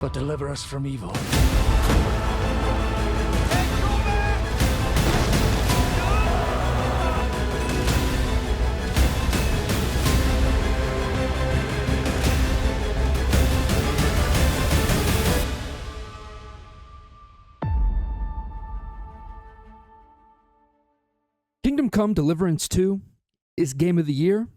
but deliver us from evil. Kingdom Come Deliverance 2 is Game of the Year,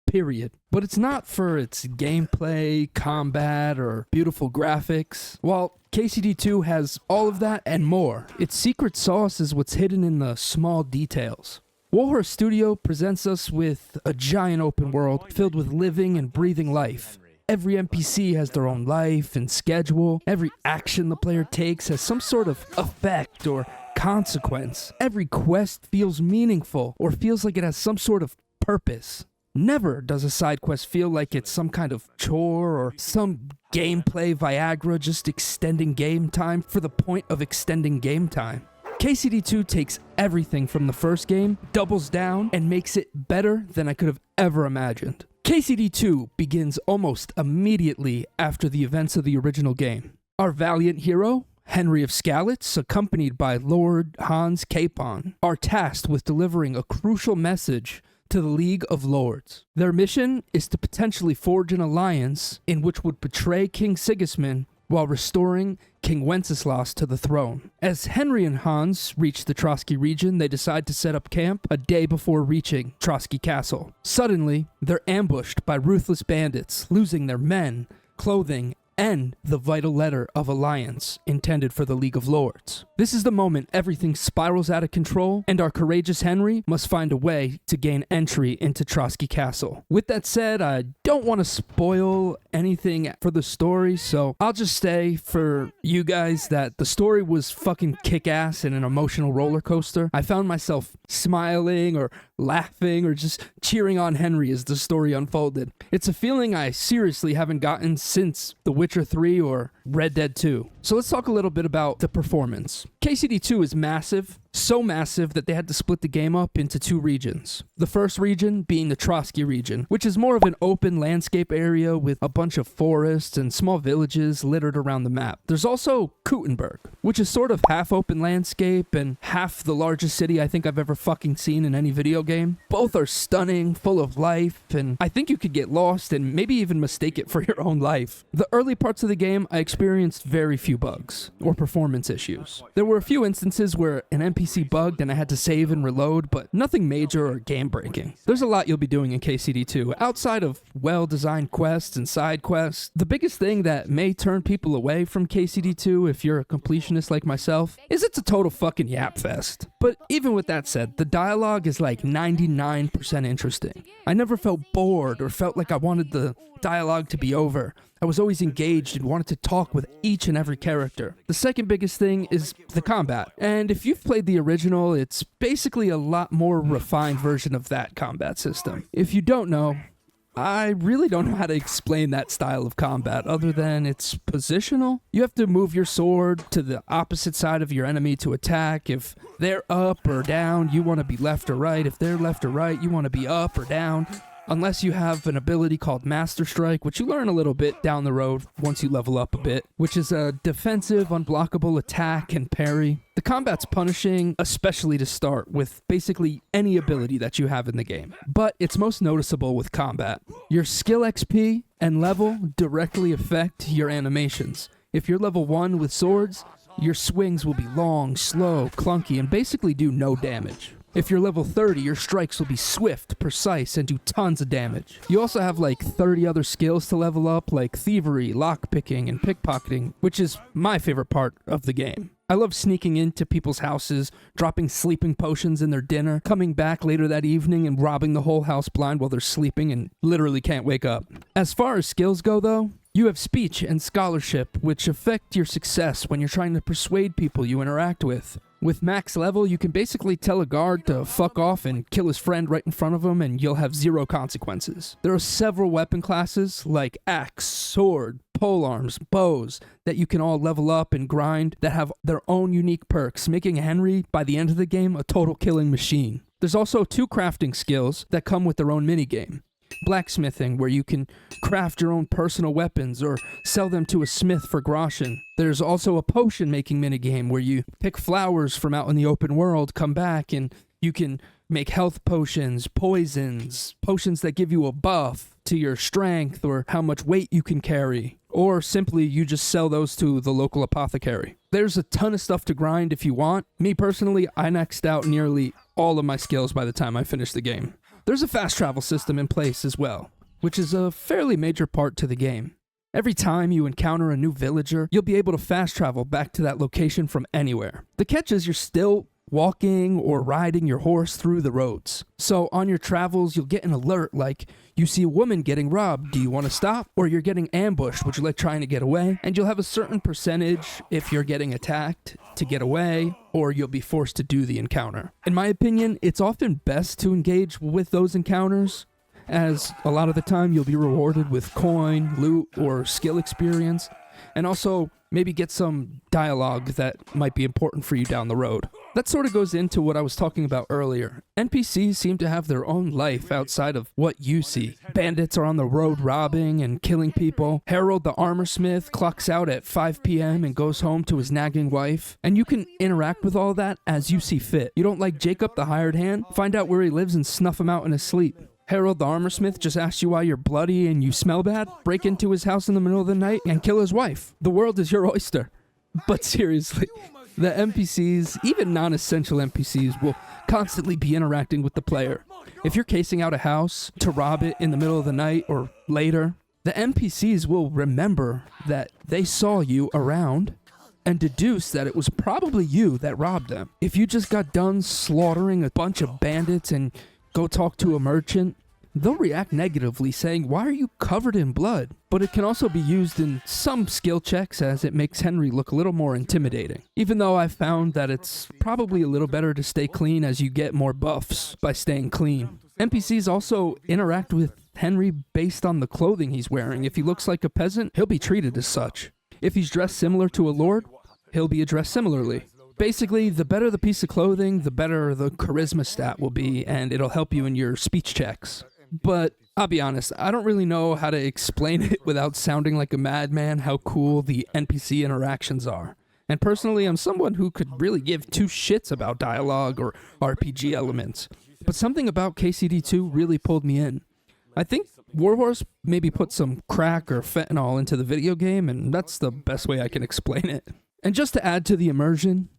period. But it's not for its gameplay, combat, or beautiful graphics. While KCD2 has all of that and more, its secret sauce is what's hidden in the small details. Warhorse Studio presents us with a giant open world filled with living and breathing life. Every NPC has their own life and schedule. Every action the player takes has some sort of effect or consequence. Every quest feels meaningful or feels like it has some sort of purpose. Never does a side quest feel like it's some kind of chore or some gameplay Viagra just extending game time for the point of extending game time. KCD2 takes everything from the first game, doubles down, and makes it better than I could have ever imagined. KCD2 begins almost immediately after the events of the original game. Our valiant hero, Henry of Skalitz, accompanied by Lord Hans Capon, are tasked with delivering a crucial message to the League of Lords. Their mission is to potentially forge an alliance in which would betray King Sigismund while restoring King Wenceslas to the throne. As Henry and Hans reach the Trotsky region, they decide to set up camp a day before reaching Trotsky Castle. Suddenly, they're ambushed by ruthless bandits, losing their men, clothing, and the vital letter of alliance intended for the League of Lords. This is the moment everything spirals out of control, and our courageous Henry must find a way to gain entry into Trotsky Castle. With that said, I don't want to spoil anything for the story, so I'll just say for you guys that the story was fucking kick-ass and an emotional roller coaster. I found myself smiling or laughing or just cheering on Henry as the story unfolded. It's a feeling I seriously haven't gotten since The Witcher 3 or Red Dead 2. So let's talk a little bit about the performance. KCD2 is massive, so massive that they had to split the game up into two regions. The first region being the Trotsky region, which is more of an open landscape area with a bunch of forests and small villages littered around the map. There's also Kuttenberg, which is sort of half open landscape and half the largest city I think I've ever fucking seen in any video game. Both are stunning, full of life, and I think you could get lost and maybe even mistake it for your own life. The early parts of the game, I experienced very few bugs or performance issues. There were a few instances where an NPC bugged and I had to save and reload, but nothing major or game-breaking. There's a lot you'll be doing in KCD2. Outside of well-designed quests and side quests, the biggest thing that may turn people away from KCD2 if you're a completionist like myself is it's a total fucking yap fest. But even with that said, the dialogue is like 99% interesting. I never felt bored or felt like I wanted the dialogue to be over. I was always engaged and wanted to talk with each and every character. The second biggest thing is the combat. And if you've played the original, it's basically a lot more refined version of that combat system. If you don't know, I really don't know how to explain that style of combat other than it's positional. You have to move your sword to the opposite side of your enemy to attack. If they're up or down, you want to be left or right. If they're left or right, you want to be up or down. Unless you have an ability called Master Strike, which you learn a little bit down the road once you level up a bit, which is a defensive, unblockable attack and parry. The combat's punishing, especially to start, with basically any ability that you have in the game. But it's most noticeable with combat. Your skill XP and level directly affect your animations. If you're level 1 with swords, your swings will be long, slow, clunky, and basically do no damage. If you're level 30, your strikes will be swift, precise, and do tons of damage. You also have like 30 other skills to level up, like thievery, lockpicking, and pickpocketing, which is my favorite part of the game. I love sneaking into people's houses, dropping sleeping potions in their dinner, coming back later that evening and robbing the whole house blind while they're sleeping and literally can't wake up. As far as skills go though, you have speech and scholarship, which affect your success when you're trying to persuade people you interact with. With max level, you can basically tell a guard to fuck off and kill his friend right in front of him and you'll have zero consequences. There are several weapon classes like axe, sword, polearms, bows that you can all level up and grind that have their own unique perks, making Henry, by the end of the game, a total killing machine. There's also 2 crafting skills that come with their own minigame. blacksmithing, where you can craft your own personal weapons or sell them to a smith for groschen. There's also a potion making minigame where you pick flowers from out in the open world, come back, and you can make health potions, poisons, potions that give you a buff to your strength or how much weight you can carry, or simply you just sell those to the local apothecary. There's a ton of stuff to grind if you want. Me personally, I maxed out nearly all of my skills by the time I finished the game. There's a fast travel system in place as well, which is a fairly major part to the game. Every time you encounter a new villager, you'll be able to fast travel back to that location from anywhere. The catch is you're still walking or riding your horse through the roads. So on your travels, you'll get an alert like, you see a woman getting robbed, do you want to stop? Or you're getting ambushed, would you like trying to get away? And you'll have a certain percentage if you're getting attacked to get away, or you'll be forced to do the encounter. In my opinion, it's often best to engage with those encounters, as a lot of the time you'll be rewarded with coin, loot, or skill experience, and also maybe get some dialogue that might be important for you down the road. That sort of goes into what I was talking about earlier. NPCs seem to have their own life outside of what you see. Bandits are on the road robbing and killing people. Harold the armorsmith clocks out at 5 p.m. and goes home to his nagging wife. And you can interact with all that as you see fit. You don't like Jacob the hired hand? Find out where he lives and snuff him out in his sleep. Harold the armorsmith just asks you why you're bloody and you smell bad? Break into his house in the middle of the night and kill his wife. The world is your oyster. But seriously, the NPCs, even non-essential NPCs, will constantly be interacting with the player. If you're casing out a house to rob it in the middle of the night or later, the NPCs will remember that they saw you around and deduce that it was probably you that robbed them. If you just got done slaughtering a bunch of bandits and go talk to a merchant, they'll react negatively, saying, why are you covered in blood? But it can also be used in some skill checks as it makes Henry look a little more intimidating. Even though I've found that it's probably a little better to stay clean as you get more buffs by staying clean. NPCs also interact with Henry based on the clothing he's wearing. If he looks like a peasant, he'll be treated as such. If he's dressed similar to a lord, he'll be addressed similarly. Basically, the better the piece of clothing, the better the charisma stat will be, and it'll help you in your speech checks. But I'll be honest, I don't really know how to explain it without sounding like a madman how cool the NPC interactions are. And personally, I'm someone who could really give two shits about dialogue or RPG elements. But something about KCD2 really pulled me in. I think Warhorse maybe put some crack or fentanyl into the video game, and that's the best way I can explain it. And just to add to the immersion,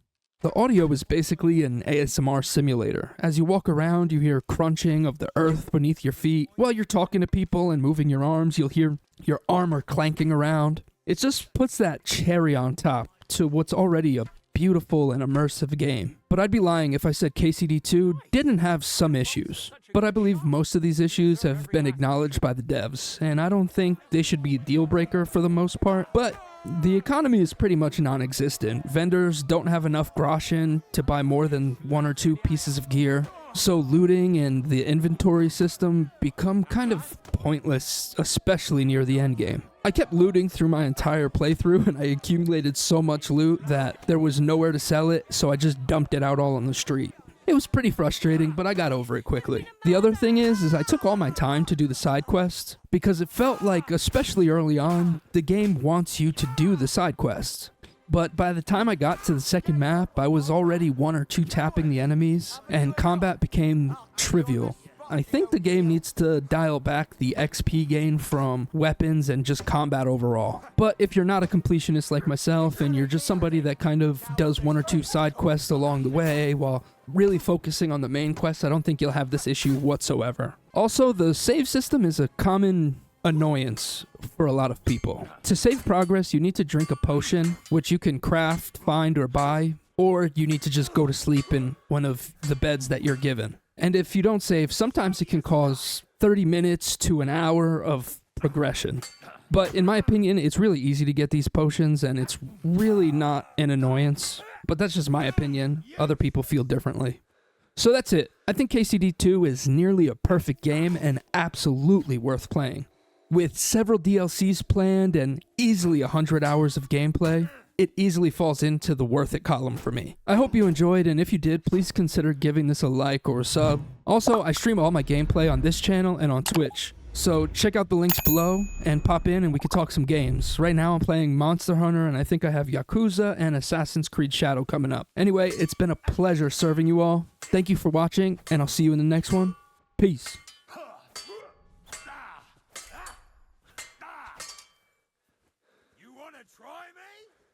the audio is basically an ASMR simulator. As you walk around, you hear crunching of the earth beneath your feet. While you're talking to people and moving your arms, you'll hear your armor clanking around. It just puts that cherry on top to what's already a beautiful and immersive game. But I'd be lying if I said KCD2 didn't have some issues. But I believe most of these issues have been acknowledged by the devs, and I don't think they should be a deal breaker for the most part. But the economy is pretty much non-existent. Vendors don't have enough groschen to buy more than one or two pieces of gear. So looting and the inventory system become kind of pointless, especially near the end game. I kept looting through my entire playthrough and I accumulated so much loot that there was nowhere to sell it, so I just dumped it out all on the street. It was pretty frustrating, but I got over it quickly. The other thing is I took all my time to do the side quests because it felt like, especially early on, the game wants you to do the side quests. But by the time I got to the second map, I was already one or two tapping the enemies, and combat became trivial. I think the game needs to dial back the XP gain from weapons and just combat overall. But if you're not a completionist like myself, and you're just somebody that kind of does one or two side quests along the way while really focusing on the main quest, I don't think you'll have this issue whatsoever. Also, the save system is a common annoyance for a lot of people. To save progress, you need to drink a potion, which you can craft, find, or buy, or you need to just go to sleep in one of the beds that you're given. And if you don't save, sometimes it can cause 30 minutes to an hour of progression. But in my opinion, it's really easy to get these potions, and it's really not an annoyance. But that's just my opinion. Other people feel differently. So that's it. I think KCD2 is nearly a perfect game and absolutely worth playing. With several DLCs planned and easily 100 hours of gameplay, it easily falls into the worth it column for me. I hope you enjoyed, and if you did, please consider giving this a like or a sub. Also, I stream all my gameplay on this channel and on Twitch. So check out the links below and pop in and we can talk some games. Right now I'm playing Monster Hunter and I think I have Yakuza and Assassin's Creed Shadow coming up. Anyway, it's been a pleasure serving you all. Thank you for watching and I'll see you in the next one. Peace. You wanna try me?